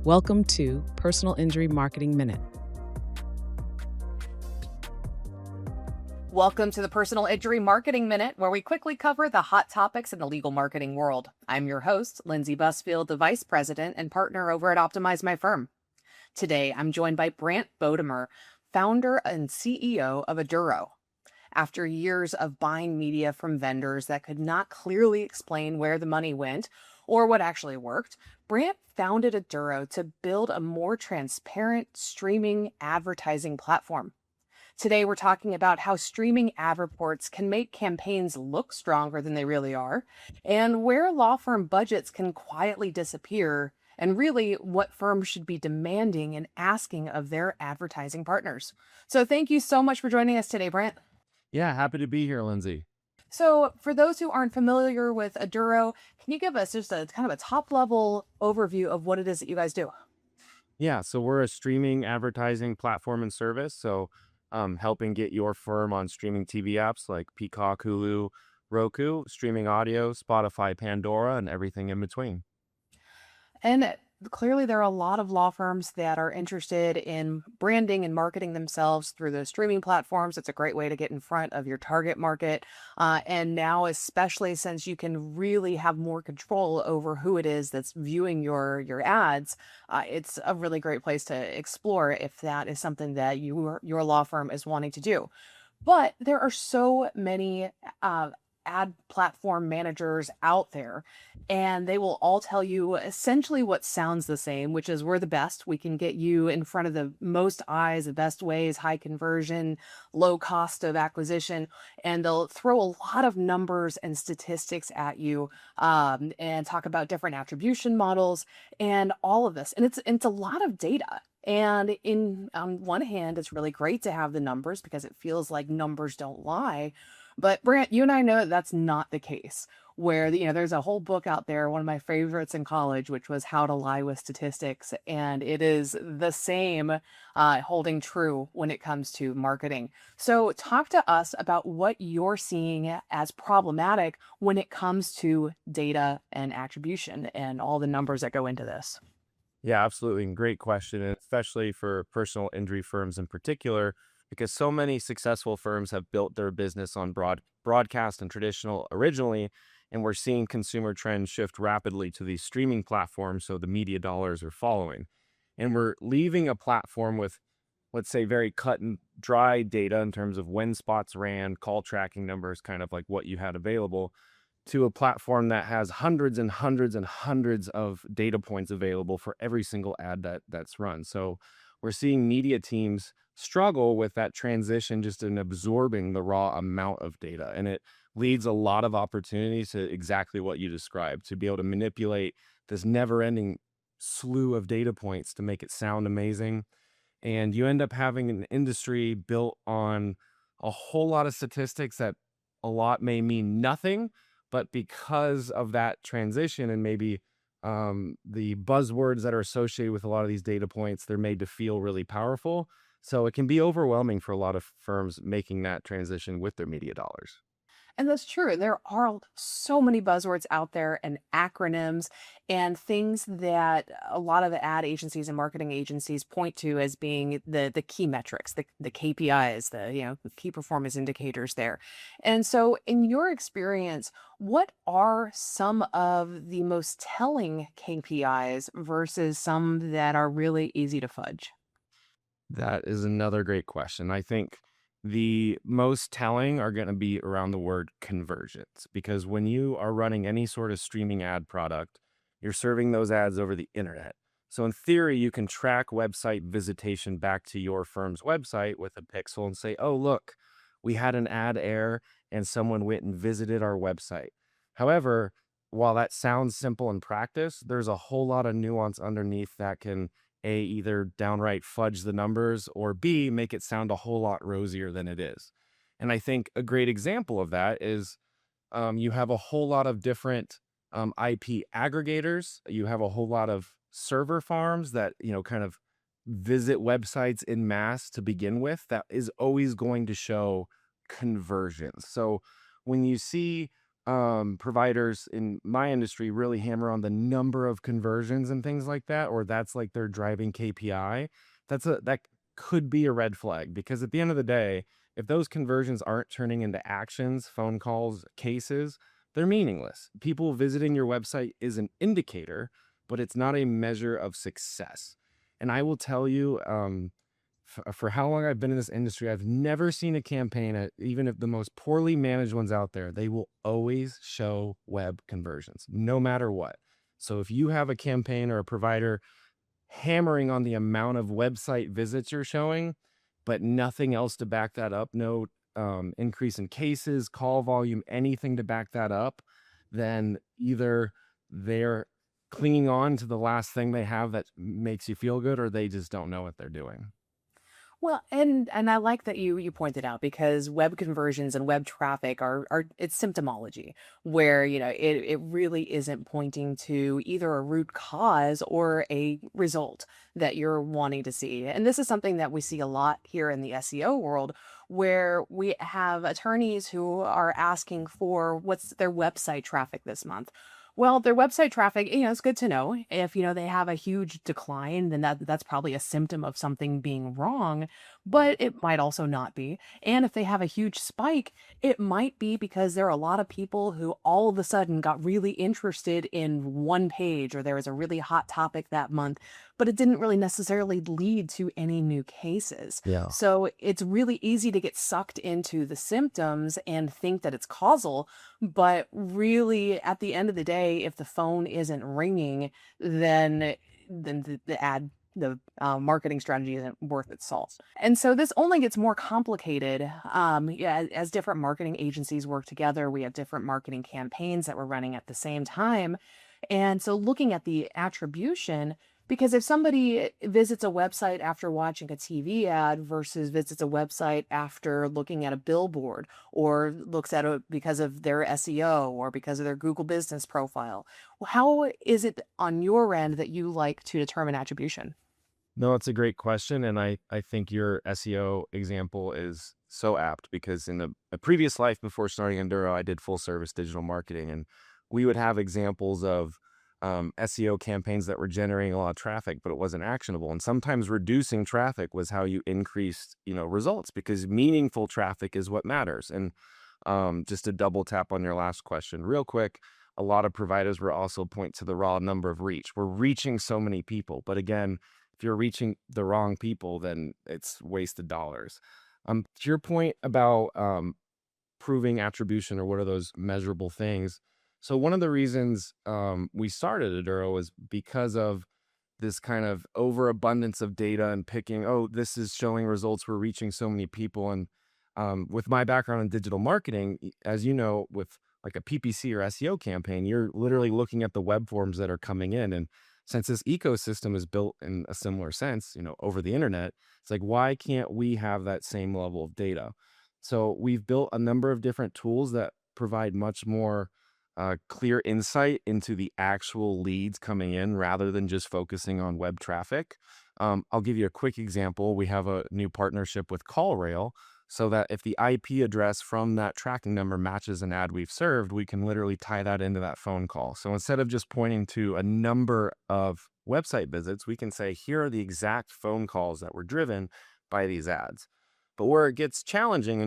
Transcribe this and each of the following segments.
Welcome to Personal Injury Marketing Minute. Welcome to the Personal Injury Marketing Minute, where we quickly cover the hot topics in the legal marketing world. I'm your host, Lindsey Busfield, the Vice President and Partner over at Optimize My Firm. Today, I'm joined by Brandt Bodamer, founder and CEO of Adduro. After years of buying media from vendors that could not clearly explain where the money went or what actually worked, Brandt founded Adduro to build a more transparent streaming advertising platform. Today, we're talking about how streaming ad reports can make campaigns look stronger than they really are, and where law firm budgets can quietly disappear, and really what firms should be demanding and asking of their advertising partners. So thank you so much for joining us today, Brandt. Yeah, happy to be here, Lindsay. So for those who aren't familiar with Adduro, can you give us just a kind of a top level overview of what it is that you guys do? Yeah, so we're a streaming advertising platform and service. So helping get your firm on streaming TV apps like Peacock, Hulu, Roku, streaming audio, Spotify, Pandora, and everything in between. And clearly, there are a lot of law firms that are interested in branding and marketing themselves through those streaming platforms. It's a great way to get in front of your target market. And now, especially since you can really have more control over who it is that's viewing your ads, it's a really great place to explore if that is something that your law firm is wanting to do. But there are so many ad platform managers out there, and they will all tell you essentially what sounds the same, which is we're the best. We can get you in front of the most eyes, the best ways, high conversion, low cost of acquisition. And they'll throw a lot of numbers and statistics at you and talk about different attribution models and all of this. And it's a lot of data. And on one hand, it's really great to have the numbers because it feels like numbers don't lie. But Brant, you and I know that that's not the case. Where there's a whole book out there, one of my favorites in college, which was How to Lie with Statistics, and it is the same holding true when it comes to marketing. So, talk to us about what you're seeing as problematic when it comes to data and attribution and all the numbers that go into this. Yeah, absolutely. And great question, and especially for personal injury firms in particular, because so many successful firms have built their business on broadcast and traditional originally, and we're seeing consumer trends shift rapidly to these streaming platforms, so the media dollars are following. And we're leaving a platform with, let's say, very cut and dry data in terms of when spots ran, call tracking numbers, kind of like what you had available, to a platform that has hundreds and hundreds and hundreds of data points available for every single ad that's run. So we're seeing media teams struggle with that transition just in absorbing the raw amount of data. And it leads a lot of opportunities to exactly what you described, to be able to manipulate this never-ending slew of data points to make it sound amazing. And you end up having an industry built on a whole lot of statistics that a lot may mean nothing, but because of that transition and maybe the buzzwords that are associated with a lot of these data points, they're made to feel really powerful. So it can be overwhelming for a lot of firms making that transition with their media dollars. And that's true. There are so many buzzwords out there and acronyms and things that a lot of the ad agencies and marketing agencies point to as being the key metrics, the KPIs, the key performance indicators there. And so in your experience, what are some of the most telling KPIs versus some that are really easy to fudge? That is another great question. I think the most telling are going to be around the word conversions, because when you are running any sort of streaming ad product, you're serving those ads over the internet. So in theory, you can track website visitation back to your firm's website with a pixel and say, oh, look, we had an ad air and someone went and visited our website. However, while that sounds simple in practice, there's a whole lot of nuance underneath that can A, either downright fudge the numbers, or B, make it sound a whole lot rosier than it is. And I think a great example of that is you have a whole lot of different IP aggregators. You have a whole lot of server farms that, kind of visit websites in mass to begin with. That is always going to show conversions. So when you see providers in my industry really hammer on the number of conversions and things like that, or that's like their driving KPI, that could be a red flag, because at the end of the day, if those conversions aren't turning into actions, phone calls, cases, they're meaningless. People visiting your website is an indicator, but it's not a measure of success. And I will tell you, for how long I've been in this industry, I've never seen a campaign, even if the most poorly managed ones out there, they will always show web conversions, no matter what. So if you have a campaign or a provider hammering on the amount of website visits you're showing, but nothing else to back that up, no increase in cases, call volume, anything to back that up, then either they're clinging on to the last thing they have that makes you feel good, or they just don't know what they're doing. Well, and I like that you pointed out, because web conversions and web traffic are it's symptomology, where it really isn't pointing to either a root cause or a result that you're wanting to see. And this is something that we see a lot here in the SEO world, where we have attorneys who are asking for what's their website traffic this month. Well, their website traffic, it's good to know. If, they have a huge decline, then that's probably a symptom of something being wrong, but it might also not be. And if they have a huge spike, it might be because there are a lot of people who all of a sudden got really interested in one page, or there was a really hot topic that month, but it didn't really necessarily lead to any new cases. Yeah. So it's really easy to get sucked into the symptoms and think that it's causal, but really, at the end of the day, if the phone isn't ringing, then the marketing strategy isn't worth its salt. And so this only gets more complicated. Yeah, as different marketing agencies work together, we have different marketing campaigns that we're running at the same time. And so looking at the attribution, because if somebody visits a website after watching a TV ad versus visits a website after looking at a billboard, or looks at it because of their SEO or because of their Google business profile, how is it on your end that you like to determine attribution? No, it's a great question. And I think your SEO example is so apt, because in a previous life before starting Enduro, I did full service digital marketing, and we would have examples of SEO campaigns that were generating a lot of traffic, but it wasn't actionable. And sometimes reducing traffic was how you increased, results, because meaningful traffic is what matters. And just to double tap on your last question real quick, a lot of providers will also point to the raw number of reach. We're reaching so many people, but again, if you're reaching the wrong people, then it's wasted dollars. To your point about proving attribution, or what are those measurable things? So one of the reasons we started Aduro is because of this kind of overabundance of data and picking, oh, this is showing results, we're reaching so many people. And with my background in digital marketing, as you know, with like a PPC or SEO campaign, you're literally looking at the web forms that are coming in. And since this ecosystem is built in a similar sense, over the internet, it's like, why can't we have that same level of data? So we've built a number of different tools that provide much more clear insight into the actual leads coming in, rather than just focusing on web traffic. I'll give you a quick example. We have a new partnership with CallRail, so that if the IP address from that tracking number matches an ad we've served, we can literally tie that into that phone call. So instead of just pointing to a number of website visits, we can say, here are the exact phone calls that were driven by these ads. But where it gets challenging,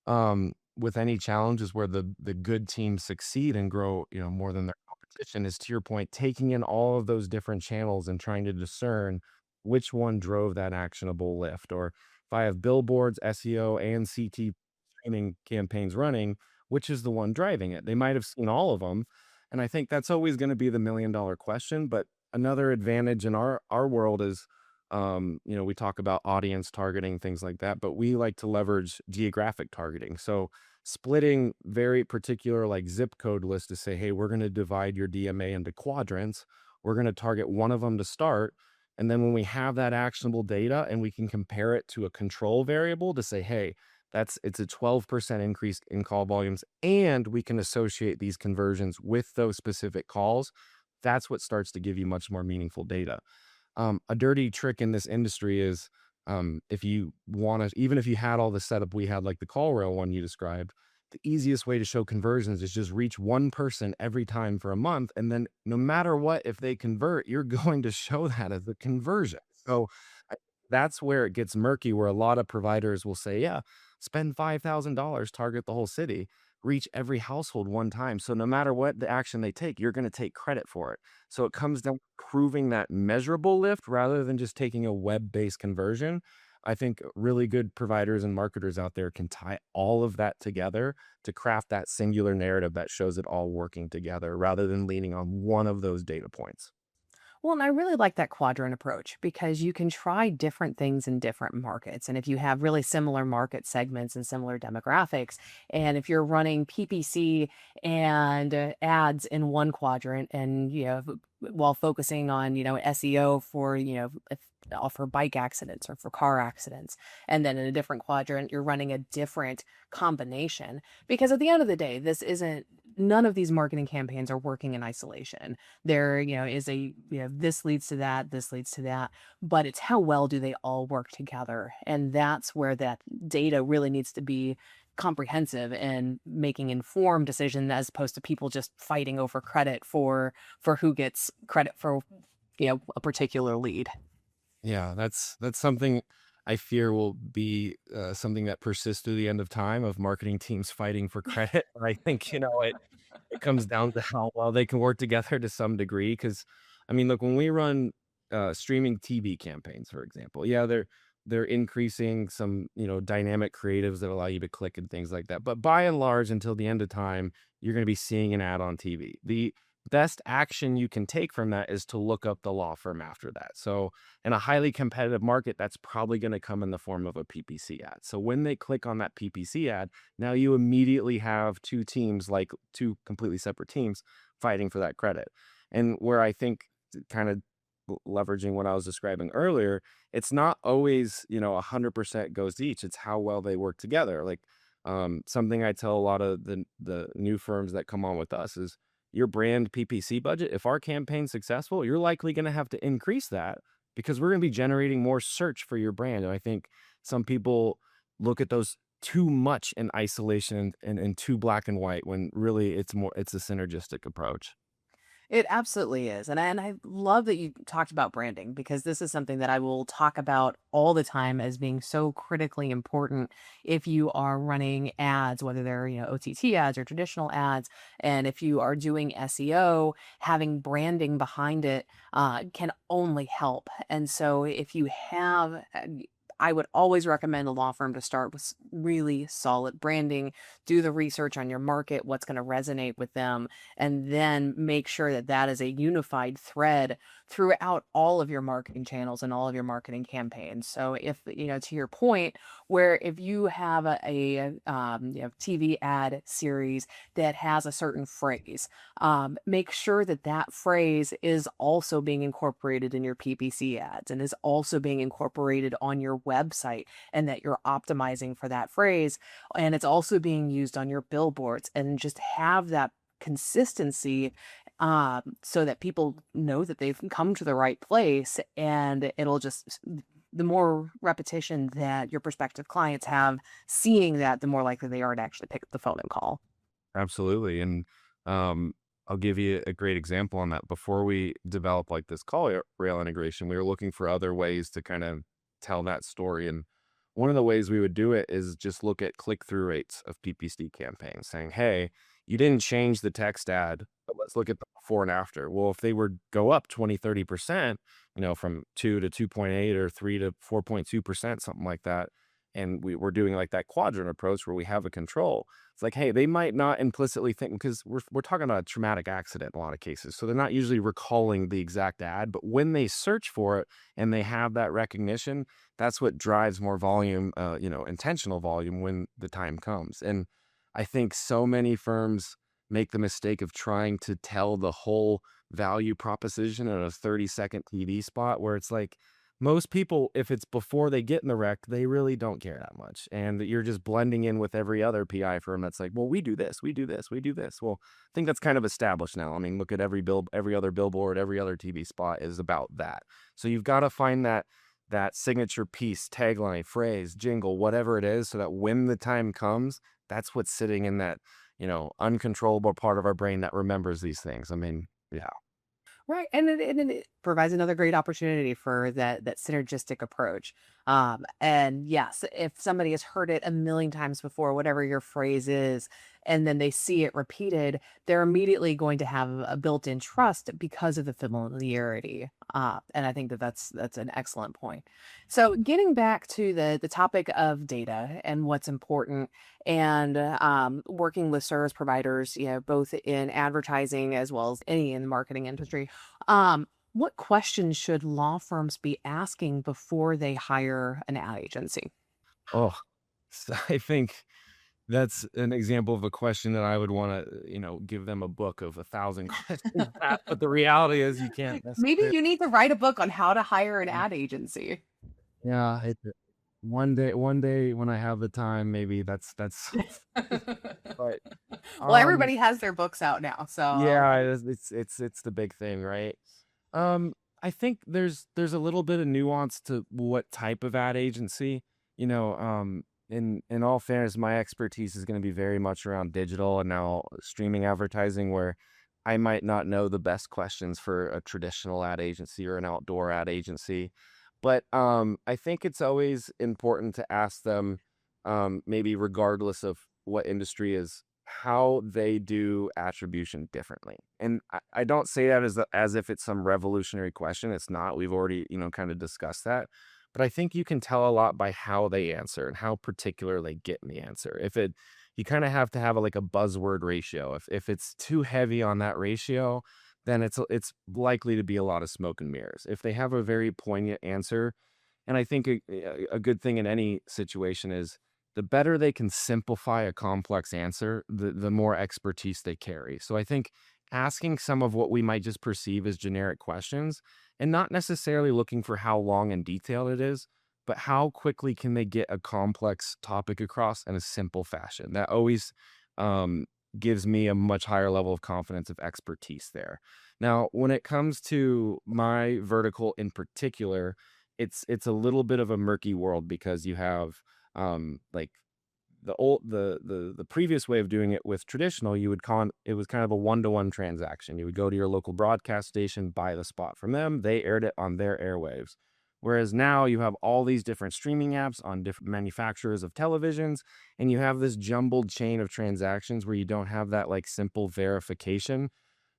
and with any challenge, is where the good teams succeed and grow, more than their competition, is, to your point, taking in all of those different channels and trying to discern which one drove that actionable lift. Or if I have billboards, SEO, and CT streaming campaigns running, which is the one driving it? They might have seen all of them. And I think that's always going to be the $1 million question. But another advantage in our world is, we talk about audience targeting, things like that, but we like to leverage geographic targeting. So splitting very particular, like, zip code lists to say, hey, we're going to divide your DMA into quadrants. We're going to target one of them to start. And then when we have that actionable data and we can compare it to a control variable to say, hey, it's a 12% increase in call volumes, and we can associate these conversions with those specific calls, that's what starts to give you much more meaningful data. A dirty trick in this industry is, if you want to, even if you had all the setup we had, like the call rail one you described, the easiest way to show conversions is just reach one person every time for a month. And then no matter what, if they convert, you're going to show that as a conversion. So I- that's where it gets murky, where a lot of providers will say, yeah, spend $5,000, target the whole city, reach every household one time. So no matter what the action they take, you're going to take credit for it. So it comes down to proving that measurable lift rather than just taking a web-based conversion. I think really good providers and marketers out there can tie all of that together to craft that singular narrative that shows it all working together rather than leaning on one of those data points. Well, and I really like that quadrant approach because you can try different things in different markets. And if you have really similar market segments and similar demographics, and if you're running PPC and ads in one quadrant and, while focusing on, SEO for, for bike accidents or for car accidents, and then in a different quadrant, you're running a different combination. Because at the end of the day, none of these marketing campaigns are working in isolation. There, is this leads to that, this leads to that, but it's how well do they all work together? And that's where that data really needs to be comprehensive and making informed decision as opposed to people just fighting over credit for who gets credit for, a particular lead. Yeah, that's something I fear will be something that persists through the end of time of marketing teams fighting for credit. I think, it comes down to how well they can work together to some degree. Because, I mean, look, when we run streaming TV campaigns, for example, yeah, they're increasing some, dynamic creatives that allow you to click and things like that. But by and large, until the end of time, you're going to be seeing an ad on TV. The best action you can take from that is to look up the law firm after that. So in a highly competitive market, that's probably going to come in the form of a PPC ad. So when they click on that PPC ad, now you immediately have two teams, like two completely separate teams, fighting for that credit. And where I think, kind of leveraging what I was describing earlier, it's not always, 100% goes to each. It's how well they work together. Like something I tell a lot of the new firms that come on with us is your brand PPC budget. If our campaign's successful, you're likely going to have to increase that because we're going to be generating more search for your brand. And I think some people look at those too much in isolation and too black and white when really it's a synergistic approach. It absolutely is. And I love that you talked about branding because this is something that I will talk about all the time as being so critically important if you are running ads, whether they're, OTT ads or traditional ads. And if you are doing SEO, having branding behind it can only help. And so if you have, I would always recommend a law firm to start with really solid branding, do the research on your market, what's going to resonate with them, and then make sure that that is a unified thread throughout all of your marketing channels and all of your marketing campaigns. So if, to your point, where if you have a TV ad series that has a certain phrase, make sure that that phrase is also being incorporated in your PPC ads and is also being incorporated on your website and that you're optimizing for that phrase. And it's also being used on your billboards and just have that consistency so that people know that they've come to the right place and it'll just the more repetition that your prospective clients have seeing that, the more likely they are to actually pick up the phone and call. Absolutely. And I'll give you a great example on that. Before we developed like this call rail integration, we were looking for other ways to kind of tell that story. And one of the ways we would do it is just look at click-through rates of PPC campaigns, saying, hey, you didn't change the text ad, but let's look at the before and after. Well, if they were go up 20, 30%, from 2 to 2.8 or 3 to 4.2%, something like that, and we're doing like that quadrant approach where we have a control. It's like, hey, they might not implicitly think, because we're talking about a traumatic accident in a lot of cases. So they're not usually recalling the exact ad, but when they search for it and they have that recognition, that's what drives more volume, intentional volume when the time comes. And I think so many firms make the mistake of trying to tell the whole value proposition in a 30-second TV spot where it's like, most people, if it's before they get in the wreck, they really don't care that much. And you're just blending in with every other PI firm that's like, well, we do this, we do this, we do this. Well, I think that's kind of established now. I mean, look at every other billboard, every other TV spot is about that. So you've got to find that signature piece, tagline, phrase, jingle, whatever it is, so that when the time comes, that's what's sitting in that, uncontrollable part of our brain that remembers these things. I mean, yeah. Right, and it provides another great opportunity for that synergistic approach. And yes, if somebody has heard it a million times before, whatever your phrase is, and then they see it repeated, they're immediately going to have a built-in trust because of the familiarity. And I think that's an excellent point. So, getting back to the topic of data and what's important, and working with service providers, both in advertising as well as any in the marketing industry. What questions should law firms be asking before they hire an ad agency? Oh, so I think that's an example of a question that I would want to, give them a book of 1,000 questions. But the reality is you can't Maybe necessarily. you need to write a book on how to hire an ad agency. Yeah, one day when I have the time, maybe that's. But Well, um, everybody has their books out now, so yeah, it's the big thing, right? I think there's a little bit of nuance to what type of ad agency. In all fairness, my expertise is going to be very much around digital and now streaming advertising, where I might not know the best questions for a traditional ad agency or an outdoor ad agency. But I think it's always important to ask them, maybe regardless of what industry is, how they do attribution differently. And I don't say that as if it's some revolutionary question. It's not. We've already, kind of discussed that. But I think you can tell a lot by how they answer and how particular they get in the answer. You kind of have to have like a buzzword ratio. If it's too heavy on that ratio, then it's likely to be a lot of smoke and mirrors. If they have a very poignant answer, and I think a good thing in any situation is the better they can simplify a complex answer, the more expertise they carry. So I think asking some of what we might just perceive as generic questions and not necessarily looking for how long and detailed it is, but how quickly can they get a complex topic across in a simple fashion. That always um, gives me a much higher level of confidence of expertise there. Now, when it comes to my vertical in particular, it's a little bit of a murky world because you have like the previous way of doing it with traditional, it was kind of a one-to-one transaction. You would go to your local broadcast station, buy the spot from them, they aired it on their airwaves. Whereas now you have all these different streaming apps on different manufacturers of televisions, and you have this jumbled chain of transactions where you don't have that like simple verification,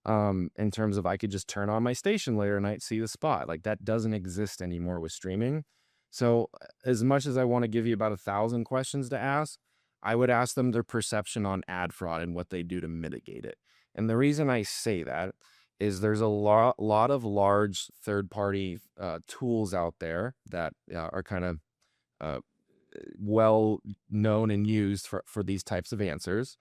in terms of I could just turn on my station later night, see the spot. Like that doesn't exist anymore with streaming. So as much as I want to give you about 1,000 questions to ask, I would ask them their perception on ad fraud and what they do to mitigate it. And the reason I say that is there's a lot of large third party tools out there that are kind of uh, well known and used for these types of answers.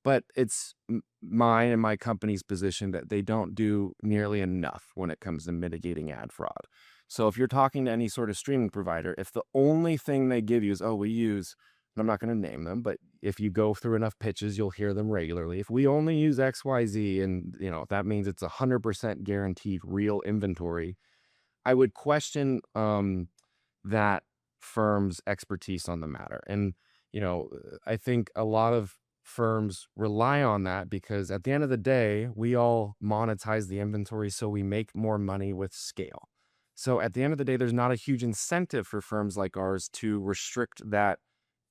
But it's mine and my company's position that they don't do nearly enough when it comes to mitigating ad fraud. So if you're talking to any sort of streaming provider, if the only thing they give you is, oh, we use, and I'm not going to name them, but if you go through enough pitches, you'll hear them regularly. If we only use XYZ and, that means it's 100% guaranteed real inventory, I would question that firm's expertise on the matter. And, I think a lot of firms rely on that because at the end of the day, we all monetize the inventory so we make more money with scale. So at the end of the day, there's not a huge incentive for firms like ours to restrict that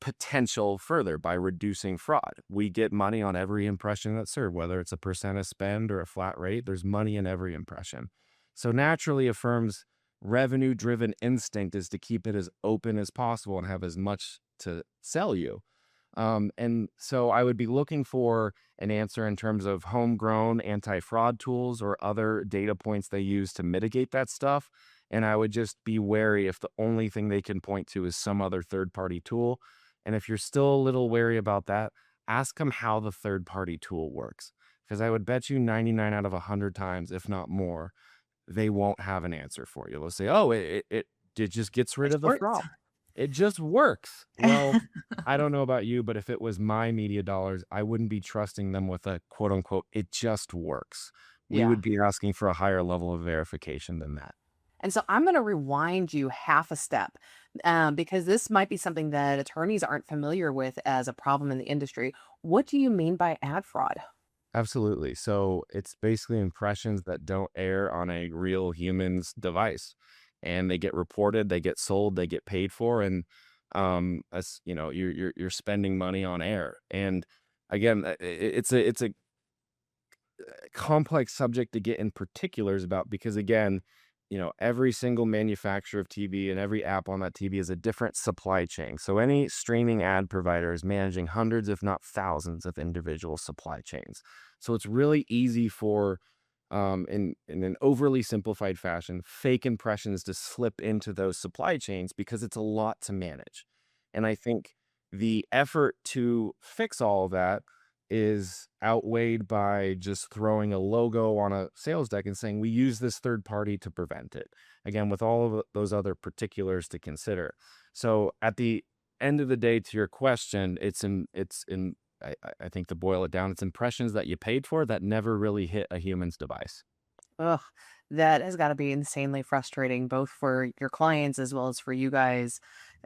potential further by reducing fraud. We get money on every impression that's served, whether it's a percent of spend or a flat rate, there's money in every impression. So naturally, a firm's revenue driven instinct is to keep it as open as possible and have as much to sell you. And so I would be looking for an answer in terms of homegrown anti-fraud tools or other data points they use to mitigate that stuff. And I would just be wary if the only thing they can point to is some other third-party tool. And if you're still a little wary about that, ask them how the third-party tool works. Because I would bet you 99 out of 100 times, if not more, they won't have an answer for you. They'll say, oh, it just gets rid It of the works. fraud. It just works. Well, I don't know about you, but if it was my media dollars, I wouldn't be trusting them with a quote unquote, it just works. We Yeah. would be asking for a higher level of verification than that. And so I'm going to rewind you half a step. because this might be something that attorneys aren't familiar with as a problem in the industry. What do you mean by ad fraud? Absolutely. So it's basically impressions that don't air on a real human's device, and they get reported, they get sold, they get paid for, and as you know, you're spending money on air. And again, it's a complex subject to get in particulars about because again, every single manufacturer of TV and every app on that TV is a different supply chain. So any streaming ad provider is managing hundreds, if not thousands, of individual supply chains. So it's really easy for in an overly simplified fashion, fake impressions to slip into those supply chains because it's a lot to manage. And I think the effort to fix all of that is outweighed by just throwing a logo on a sales deck and saying we use this third party to prevent it. Again, with all of those other particulars to consider. So at the end of the day, to your question, I think to boil it down, it's impressions that you paid for that never really hit a human's device. Ugh, that has got to be insanely frustrating, both for your clients as well as for you guys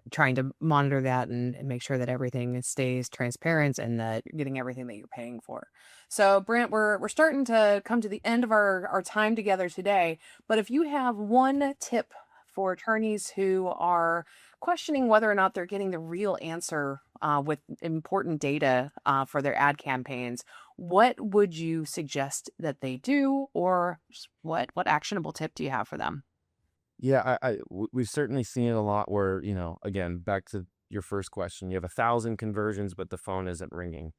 trying to monitor that and make sure that everything stays transparent and that you're getting everything that you're paying for. So, Brant, we're starting to come to the end of our time together today. But if you have one tip for attorneys who are questioning whether or not they're getting the real answer with important data for their ad campaigns, what would you suggest that they do, or what actionable tip do you have for them? Yeah, we've certainly seen it a lot where, again, back to your first question, you have 1,000 conversions, but the phone isn't ringing.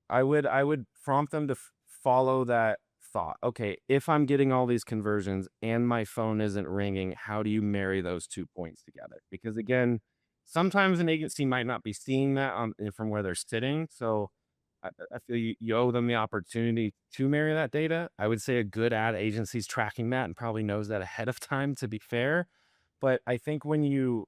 I would prompt them to follow that thought. Okay, if I'm getting all these conversions and my phone isn't ringing, how do you marry those 2 points together? Because again, sometimes an agency might not be seeing that from where they're sitting. So I feel you owe them the opportunity to marry that data. I would say a good ad agency is tracking that and probably knows that ahead of time, to be fair. But I think when you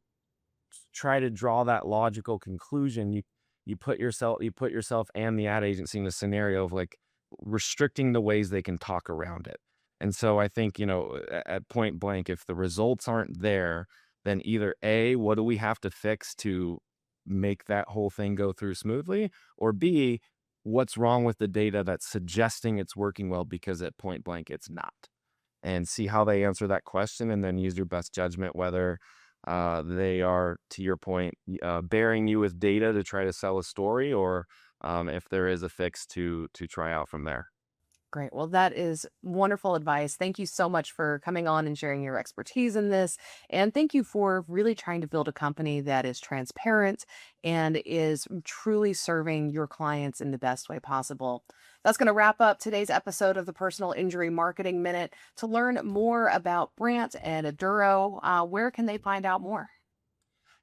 try to draw that logical conclusion, you put yourself and the ad agency in a scenario of like restricting the ways they can talk around it. And so I think, at point blank, if the results aren't there, then either A, what do we have to fix to make that whole thing go through smoothly? Or B, what's wrong with the data that's suggesting it's working well because at point blank it's not? And see how they answer that question and then use your best judgment whether they are, to your point, bearing you with data to try to sell a story, or if there is a fix to try out from there. Great. Well, that is wonderful advice. Thank you so much for coming on and sharing your expertise in this. And thank you for really trying to build a company that is transparent and is truly serving your clients in the best way possible. That's going to wrap up today's episode of the Personal Injury Marketing Minute. To learn more about Brandt and Adduro, where can they find out more?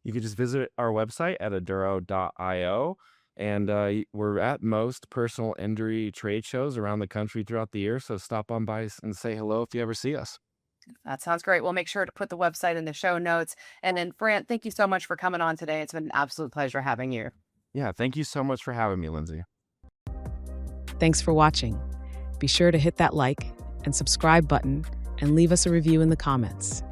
You could just visit our website at aduro.io. And we're at most personal injury trade shows around the country throughout the year. So stop on by and say hello if you ever see us. That sounds great. We'll make sure to put the website in the show notes. And then, Brandt, thank you so much for coming on today. It's been an absolute pleasure having you. Yeah, thank you so much for having me, Lindsay. Thanks for watching. Be sure to hit that like and subscribe button and leave us a review in the comments.